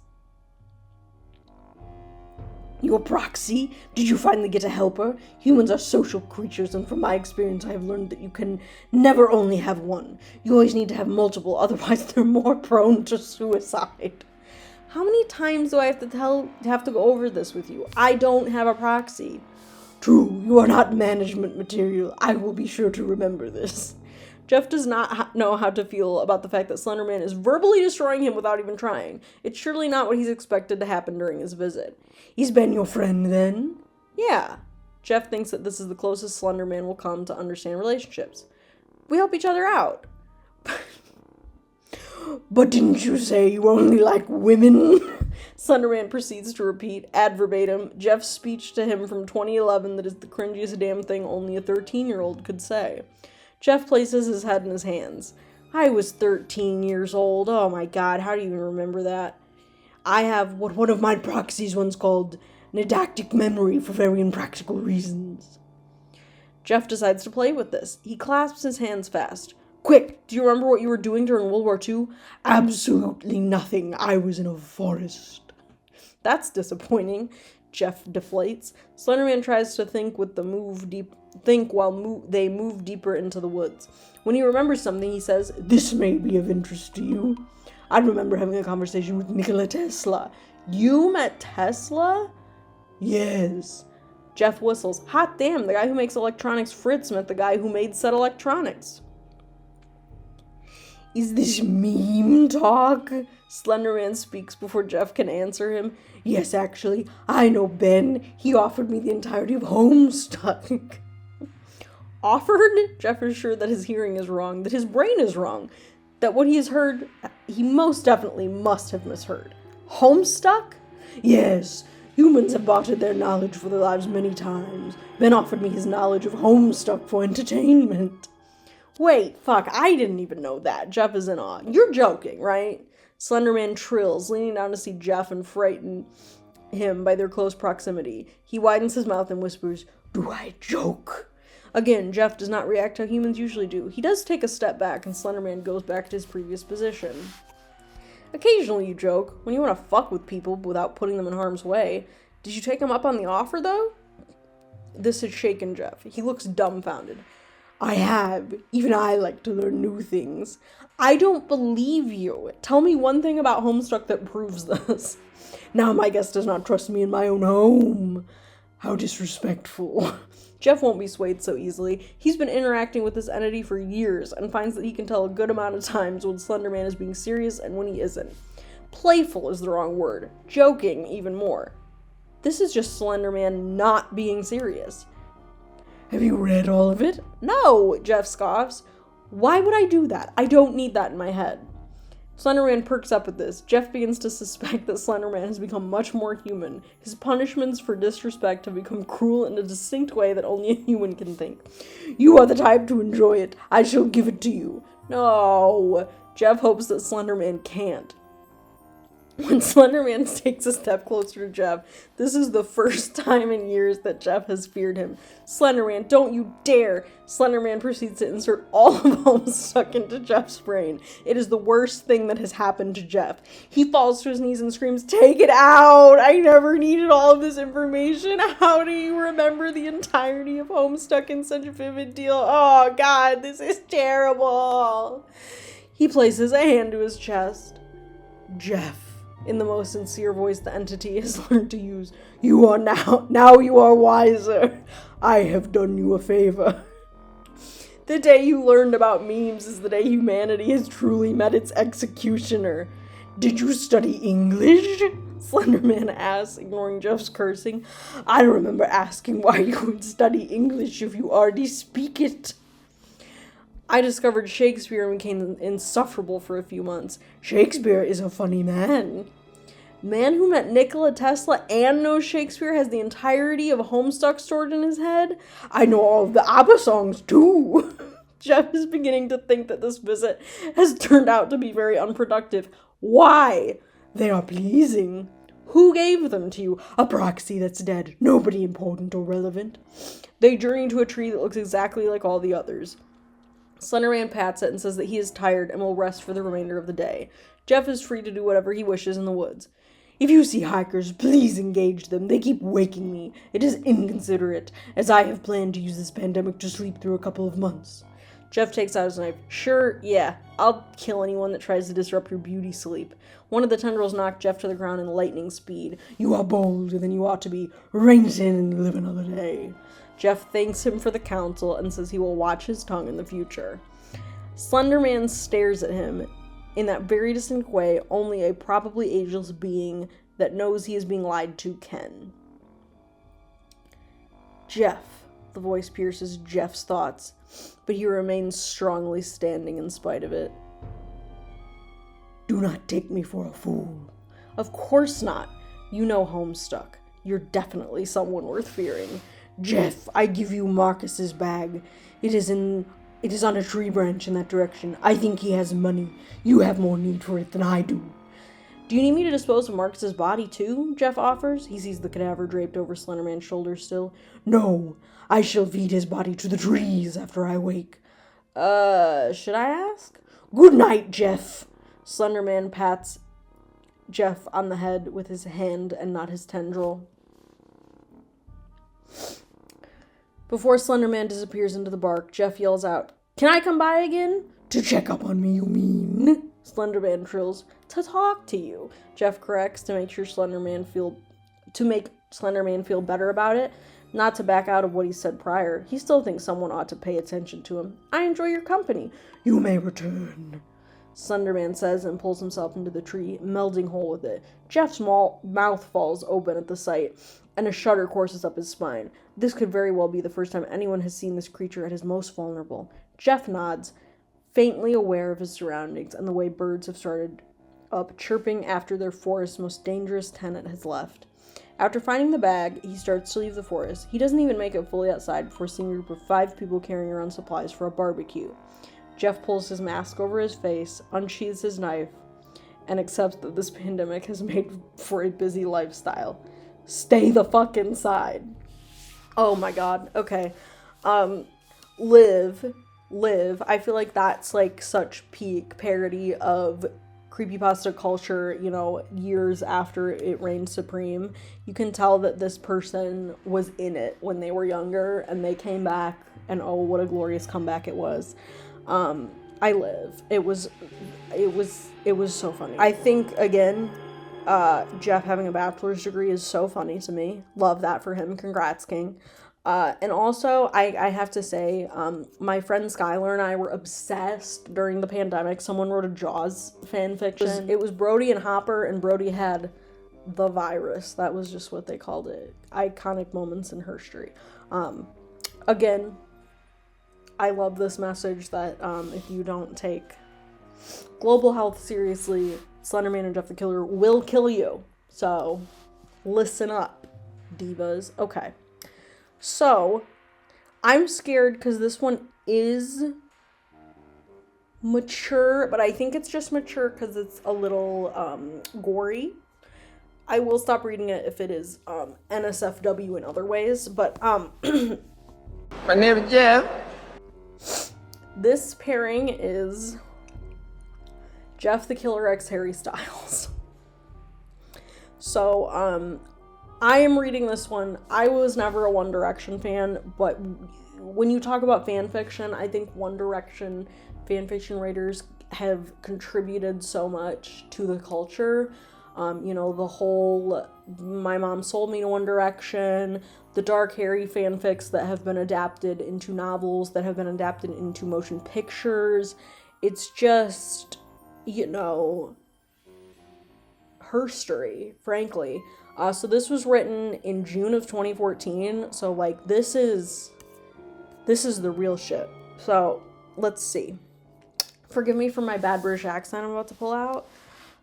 Speaker 1: Your proxy? Did you finally get a helper? Humans are social creatures, and from my experience I have learned that you can never only have one. You always need to have multiple, otherwise they're more prone to suicide. How many times do I have to go over this with you? I don't have a proxy. True, you are not management material. I will be sure to remember this. Jeff does not know how to feel about the fact that Slender Man is verbally destroying him without even trying. It's surely not what he's expected to happen during his visit. He's been your friend, then? Yeah. Jeff thinks that this is the closest Slender Man will come to understand relationships. We help each other out. But didn't you say you only like women? Slender Man proceeds to repeat, ad verbatim, Jeff's speech to him from 2011 that is the cringiest damn thing only a 13-year-old could say. Jeff places his head in his hands. I was 13 years old. Oh my god, how do you even remember that? I have what one of my proxies once called an eidetic memory for very impractical reasons. Jeff decides to play with this. He clasps his hands fast. Quick, do you remember what you were doing during World War II? Absolutely nothing. I was in a forest. That's disappointing. Jeff deflates. Slender Man tries to think while they move deeper into the woods. When he remembers something, he says, "This may be of interest to you. I remember having a conversation with Nikola Tesla." You met Tesla? Yes. Jeff whistles. Hot damn, the guy who makes electronics Fritz met the guy who made said electronics. Is this meme talk? Slender Man speaks before Jeff can answer him. Yes, actually, I know Ben. He offered me the entirety of Homestuck. Offered? Jeff is sure that his hearing is wrong, that his brain is wrong, that what he has heard, he most definitely must have misheard. Homestuck? Yes. Humans have bartered their knowledge for their lives many times. Ben offered me his knowledge of Homestuck for entertainment. Wait, fuck, I didn't even know that. Jeff is in awe. You're joking, right? Slender Man trills, leaning down to see Jeff and frighten him by their close proximity. He widens his mouth and whispers, "Do I joke?" Again, Jeff does not react how humans usually do. He does take a step back, and Slender Man goes back to his previous position. Occasionally you joke, when you want to fuck with people without putting them in harm's way. Did you take him up on the offer, though? This has shaken Jeff. He looks dumbfounded. I have. Even I like to learn new things. I don't believe you. Tell me one thing about Homestuck that proves this. Now my guest does not trust me in my own home. How disrespectful. Jeff won't be swayed so easily. He's been interacting with this entity for years and finds that he can tell a good amount of times when Slender Man is being serious and when he isn't. Playful is the wrong word. Joking, even more. This is just Slender Man not being serious. Have you read all of it? No, Jeff scoffs. Why would I do that? I don't need that in my head. Slender Man perks up at this. Jeff begins to suspect that Slender Man has become much more human. His punishments for disrespect have become cruel in a distinct way that only a human can think. You are the type to enjoy it. I shall give it to you. No. Jeff hopes that Slender Man can't. When Slender Man takes a step closer to Jeff, this is the first time in years that Jeff has feared him. Slender Man, don't you dare! Slender Man proceeds to insert all of Homestuck into Jeff's brain. It is the worst thing that has happened to Jeff. He falls to his knees and screams, "Take it out! I never needed all of this information. How do you remember the entirety of Homestuck in such a vivid deal? Oh God, this is terrible!" He places a hand to his chest. Jeff. In the most sincere voice the entity has learned to use. You are now you are wiser. I have done you a favor. The day you learned about memes is the day humanity has truly met its executioner. Did you study English? Slenderman asks, ignoring Jeff's cursing. I remember asking why you would study English if you already speak it. I discovered Shakespeare and became insufferable for a few months. Shakespeare is a funny man. Man who met Nikola Tesla and knows Shakespeare has the entirety of Homestuck stored in his head? I know all of the ABBA songs too. Jeff is beginning to think that this visit has turned out to be very unproductive. Why? They are pleasing. Who gave them to you? A proxy that's dead. Nobody important or relevant. They journey to a tree that looks exactly like all the others. Slenderman pats it and says that he is tired and will rest for the remainder of the day. Jeff is free to do whatever he wishes in the woods. If you see hikers, please engage them. They keep waking me. It is inconsiderate, as I have planned to use this pandemic to sleep through a couple of months. Jeff takes out his knife. Sure, yeah, I'll kill anyone that tries to disrupt your beauty sleep. One of the tendrils knocked Jeff to the ground in lightning speed. You are bolder than you ought to be. Rein it in and live another day. Jeff thanks him for the counsel and says he will watch his tongue in the future. Slenderman stares at him in that very distinct way only a probably ageless being that knows he is being lied to can. Jeff. The voice pierces Jeff's thoughts, but he remains strongly standing in spite of it. Do not take me for a fool. Of course not. You know Homestuck. You're definitely someone worth fearing. Jeff, I give you Marcus's bag. It is on a tree branch in that direction. I think he has money. You have more need for it than I do. Do you need me to dispose of Marcus's body too? Jeff offers. He sees the cadaver draped over Slenderman's shoulders still. No, I shall feed his body to the trees after I wake. Should I ask? Good night, Jeff. Slenderman pats Jeff on the head with his hand and not his tendril. Before Slenderman disappears into the bark, Jeff yells out, Can I come by again? To check up on me, you mean? Slenderman trills, To talk to you. Jeff corrects to make Slenderman feel better about it, not to back out of what he said prior. He still thinks someone ought to pay attention to him. I enjoy your company. You may return, Slenderman says and pulls himself into the tree, melding whole with it. Jeff's mouth falls open at the sight, and a shudder courses up his spine. This could very well be the first time anyone has seen this creature at his most vulnerable. Jeff nods, faintly aware of his surroundings and the way birds have started up, chirping after their forest's most dangerous tenant has left. After finding the bag, he starts to leave the forest. He doesn't even make it fully outside before seeing a group of 5 people carrying around supplies for a barbecue. Jeff pulls his mask over his face, unsheathes his knife, and accepts that this pandemic has made for a busy lifestyle. Stay the fuck inside. Oh my god, okay. Live. I feel like that's like such peak parody of creepypasta culture, you know, years after it reigned supreme, you can tell that this person was in it when they were younger, and they came back, and oh, what a glorious comeback it was. I live. It was so funny. I think, again, Jeff having a bachelor's degree is so funny to me. Love that for him. Congrats, King. And also, I have to say, my friend Skylar and I were obsessed during the pandemic. Someone wrote a Jaws fan fiction. It was Brody and Hopper, and Brody had the virus. That was just what they called it. Iconic moments in history. Again, I love this message that if you don't take global health seriously, Slenderman and Jeff the Killer will kill you. So, listen up, divas. Okay. So, I'm scared because this one is mature, but I think it's just mature because it's a little gory. I will stop reading it if it is NSFW in other ways, but
Speaker 2: My name is Jeff.
Speaker 1: This pairing is Jeff the Killer x Harry Styles. So, I am reading this one. I was never a One Direction fan, but when you talk about fan fiction, I think One Direction fan fiction writers have contributed so much to the culture. You know, the whole My Mom Sold Me to One Direction, the Dark Harry fanfics that have been adapted into novels, that have been adapted into motion pictures. It's just, you know, herstory, frankly. So this was written in June of 2014. So, like, this is the real shit. So, let's see. Forgive me for my bad British accent I'm about to pull out.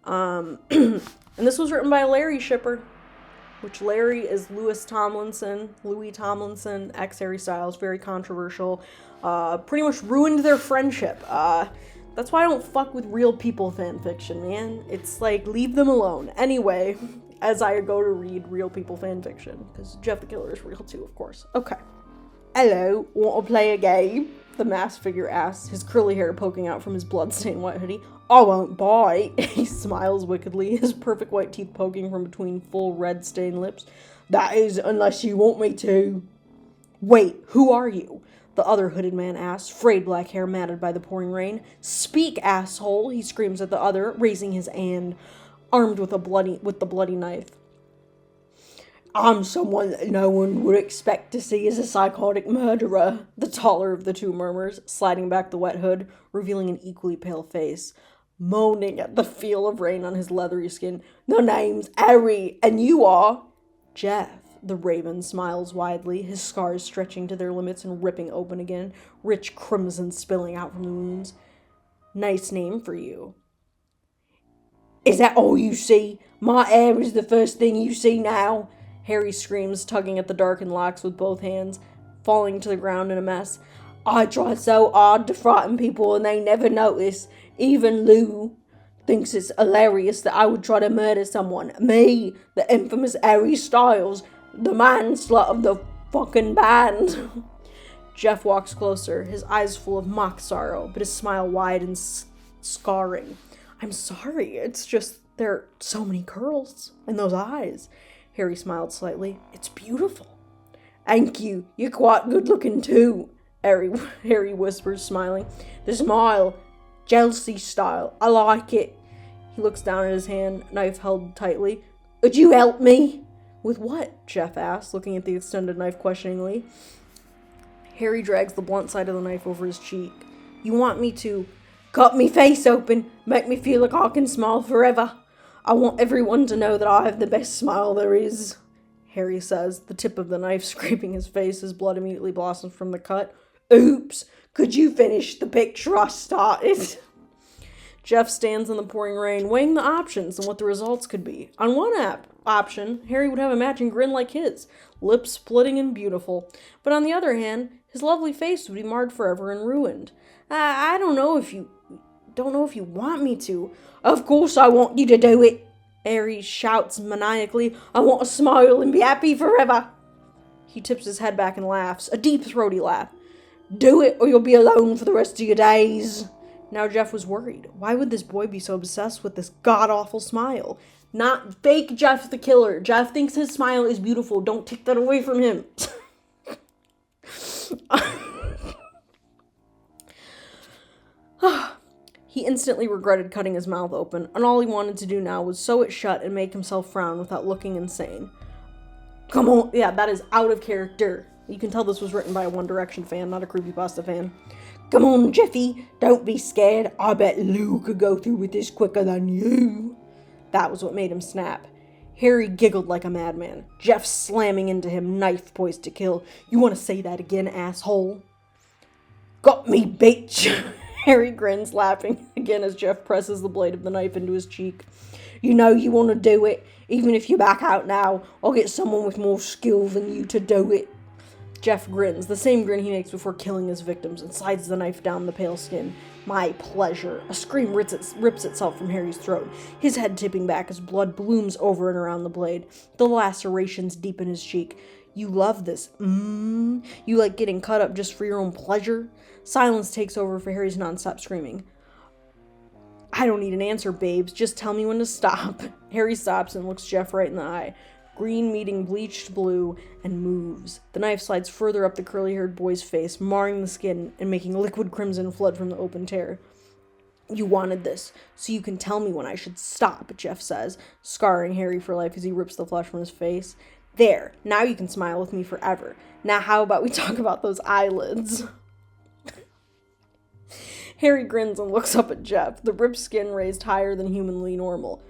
Speaker 1: And this was written by Larry Shipper, which Larry is Louis Tomlinson, ex Harry Styles, very controversial. Pretty much ruined their friendship. That's why I don't fuck with real people fan fiction, man. It's like, leave them alone. Anyway, as I go to read real people fan fiction, because Jeff the Killer is real too, of course. Okay. Hello, want to play a game? The masked figure asks, his curly hair poking out from his bloodstained white hoodie. I won't bite. He smiles wickedly, his perfect white teeth poking from between full red stained lips. That is, unless you want me to. Wait, who are you? The other hooded man asks, frayed black hair matted by the pouring rain. Speak, asshole, he screams at the other, raising his hand, armed with the bloody knife. I'm someone that no one would expect to see as a psychotic murderer, the taller of the two murmurs, sliding back the wet hood, revealing an equally pale face, moaning at the feel of rain on his leathery skin. The name's Harry, and you are? Jeff. The raven smiles widely, his scars stretching to their limits and ripping open again, rich crimson spilling out from the wounds. Nice name for you. Is that all you see? My hair is the first thing you see now. Harry screams, tugging at the darkened locks with both hands, falling to the ground in a mess. I try so hard to frighten people and they never notice. Even Lou thinks it's hilarious that I would try to murder someone. Me, the infamous Harry Styles, the manslaughter of the fucking band. Jeff walks closer, his eyes full of mock sorrow, but his smile wide and scarring. I'm sorry, it's just there are so many curls in those eyes. Harry smiled slightly. It's beautiful. Thank you. You're quite good looking too, Harry whispers, smiling. The smile, Chelsea style. I like it. He looks down at his hand, knife held tightly. Would you help me? With what? Jeff asks, looking at the extended knife questioningly. Harry drags the blunt side of the knife over his cheek. You want me to cut me face open, make me feel like I can smile forever? I want everyone to know that I have the best smile there is, Harry says, the tip of the knife scraping his face as blood immediately blossoms from the cut. Oops, could you finish the picture I started? Jeff stands in the pouring rain, weighing the options and what the results could be. On one option, Harry would have a matching grin like his, lips splitting and beautiful. But on the other hand, his lovely face would be marred forever and ruined. I don't know if you want me to. Of course I want you to do it, Harry shouts maniacally. I want to smile and be happy forever. He tips his head back and laughs, a deep throaty laugh. Do it or you'll be alone for the rest of your days. Now Jeff was worried. Why would this boy be so obsessed with this god-awful smile? Not fake Jeff the Killer. Jeff thinks his smile is beautiful. Don't take that away from him. He instantly regretted cutting his mouth open, and all he wanted to do now was sew it shut and make himself frown without looking insane. Come on. Yeah, that is out of character. You can tell this was written by a One Direction fan, not a Creepypasta fan. Come on, Jeffy. Don't be scared. I bet Lou could go through with this quicker than you. That was what made him snap. Harry giggled like a madman. Jeff slamming into him, knife poised to kill. You want to say that again, asshole? Got me, bitch. Harry grins, laughing again as Jeff presses the blade of the knife into his cheek. You know you want to do it. Even if you back out now, I'll get someone with more skill than you to do it. Jeff grins, the same grin he makes before killing his victims, and slides the knife down the pale skin. My pleasure. A scream rips itself from Harry's throat, his head tipping back as blood blooms over and around the blade. The lacerations deepen his cheek. You love this. You like getting cut up just for your own pleasure? Silence takes over for Harry's nonstop screaming. I don't need an answer, babes. Just tell me when to stop. Harry stops and looks Jeff right in the eye. Green meeting bleached blue, and moves. The knife slides further up the curly-haired boy's face, marring the skin and making liquid crimson flood from the open tear. You wanted this, so you can tell me when I should stop, Jeff says, scarring Harry for life as he rips the flesh from his face. There, now you can smile with me forever. Now how about we talk about those eyelids? Harry grins and looks up at Jeff, the ripped skin raised higher than humanly normal.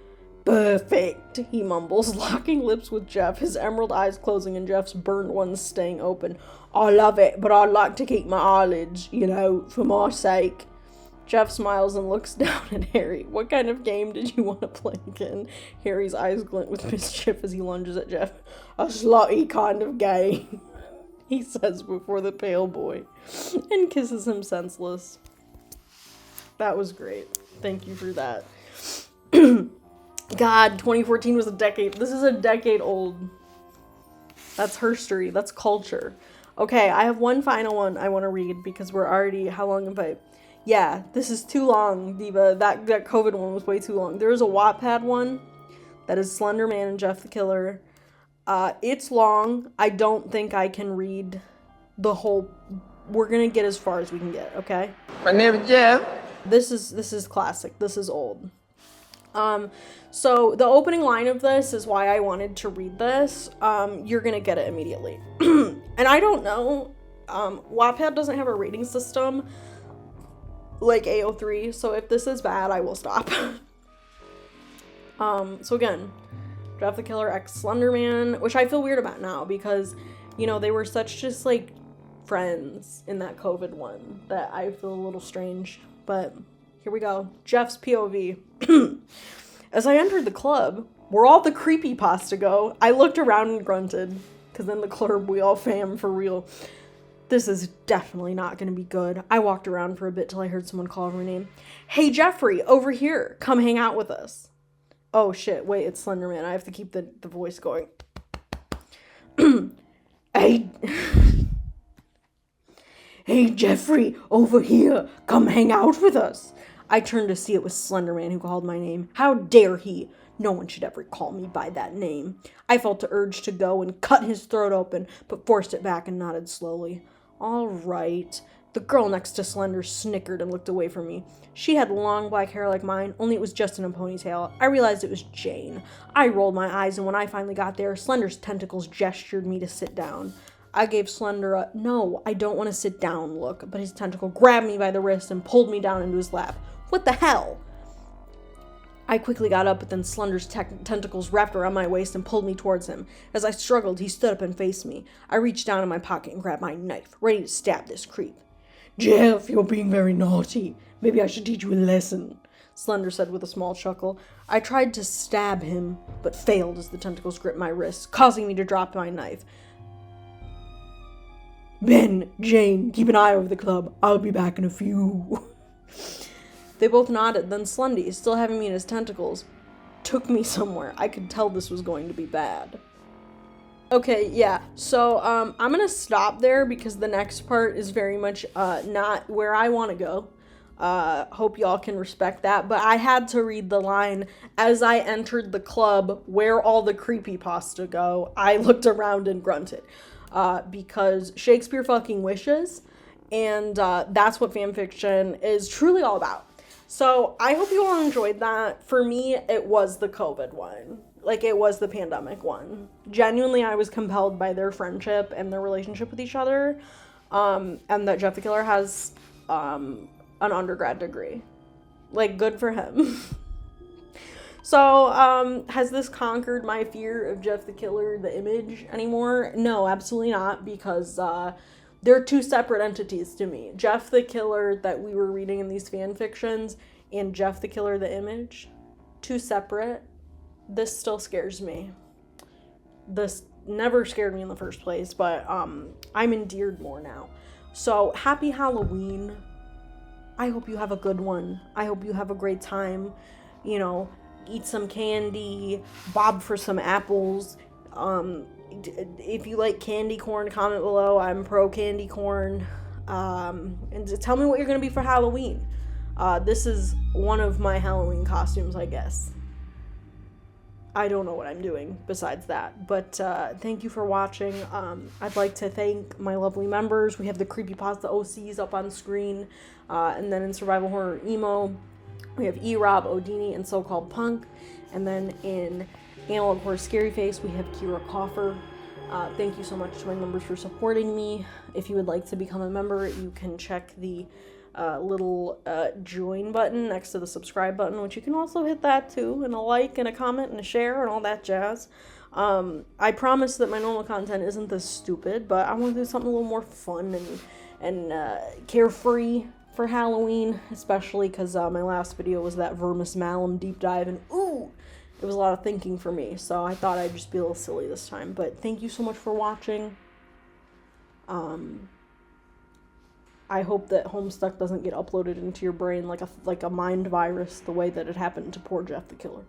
Speaker 1: Perfect, he mumbles, locking lips with Jeff, his emerald eyes closing and Jeff's burned ones staying open. I love it, but I'd like to keep my eyelids, for my sake. Jeff smiles and looks down at Harry. What kind of game did you want to play again? Harry's eyes glint with mischief as he lunges at Jeff. A slutty kind of game, he says before the pale boy, and kisses him senseless. That was great. Thank you for that. God, 2014 was a decade. This is a decade old. That's history. That's culture. Okay, I have one final one I want to read because we're already, how long have I... Yeah, this is too long, Diva. That COVID one was way too long. There is a Wattpad one that is Slender Man and Jeff the Killer. It's long. I don't think I can read the whole... We're going to get as far as we can get, okay?
Speaker 2: My name is Jeff.
Speaker 1: This is classic. This is old. So the opening line of this is why I wanted to read this. You're gonna get it immediately. And I don't know, Wattpad doesn't have a rating system like AO3, so if this is bad, I will stop. So again, Jeff the Killer x Slender Man, which I feel weird about now because, they were such just like friends in that COVID one that I feel a little strange, but here we go. Jeff's POV. As I entered the club, where all the creepypasta go, I looked around and grunted. Because in the CLURB, we all fam for real. This is definitely not going to be good. I walked around for a bit till I heard someone call my name. Hey, Jeffrey, over here. Come hang out with us. Oh, shit. Wait, it's Slender Man. I have to keep the voice going. Hey... Hey, Jeffrey, over here. Come hang out with us. I turned to see it was Slender Man who called my name. How dare he? No one should ever call me by that name. I felt the urge to go and cut his throat open, but forced it back and nodded slowly. All right. The girl next to Slender snickered and looked away from me. She had long black hair like mine, only it was just in a ponytail. I realized it was Jane. I rolled my eyes, and when I finally got there, Slender's tentacles gestured me to sit down. I gave Slender a, no, I don't want to sit down look, but his tentacle grabbed me by the wrist and pulled me down into his lap. What the hell? I quickly got up, but then Slender's tentacles wrapped around my waist and pulled me towards him. As I struggled, he stood up and faced me. I reached down in my pocket and grabbed my knife, ready to stab this creep. Jeff, you're being very naughty. Maybe I should teach you a lesson, Slender said with a small chuckle. I tried to stab him, but failed as the tentacles gripped my wrist, causing me to drop my knife. Ben, Jane, keep an eye over the club. I'll be back in a few. They both nodded, then Slendy, still having me in his tentacles, took me somewhere. I could tell this was going to be bad. Okay, yeah, so I'm gonna stop there because the next part is very much not where I want to go. Hope y'all can respect that. But I had to read the line as I entered the club where all the creepypasta go. I looked around and grunted. Because Shakespeare fucking wishes. And that's what fanfiction is truly all about. So I hope you all enjoyed that. For me, it was the COVID one. Like, it was the pandemic one. Genuinely, I was compelled by their friendship and their relationship with each other. And that Jeff the Killer has an undergrad degree. Like, good for him. So, has this conquered my fear of Jeff the Killer, the image, anymore? No, absolutely not, because they're two separate entities to me. Jeff the Killer that we were reading in these fan fictions and Jeff the Killer, the image, two separate. This still scares me. This never scared me in the first place, but I'm endeared more now. So, happy Halloween. I hope you have a good one. I hope you have a great time. You know, eat some candy, bob for some apples. If you like candy corn, comment below. I'm pro candy corn. And tell me what you're going to be for Halloween. This is one of my Halloween costumes, I guess. I don't know what I'm doing besides that. But thank you for watching. I'd like to thank my lovely members. We have the Creepypasta OCs up on screen. And then in Survival Horror Emo, we have E-Rob, Odini, and So-Called Punk. And then in Analog Horror Scary Face, we have Kira Coffer. Thank you so much to my members for supporting me. If you would like to become a member, you can check the little join button next to the subscribe button, which you can also hit that too, and a like and a comment and a share and all that jazz. I promise that my normal content isn't this stupid, but I want to do something a little more fun and carefree for Halloween, especially because my last video was that Vermis Malum deep dive, and ooh, it was a lot of thinking for me, so I thought I'd just be a little silly this time. But thank you so much for watching. I hope that Homestuck doesn't get uploaded into your brain like a mind virus, the way that it happened to poor Jeff the Killer.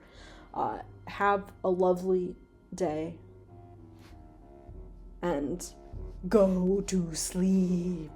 Speaker 1: Have a lovely day, and go to sleep.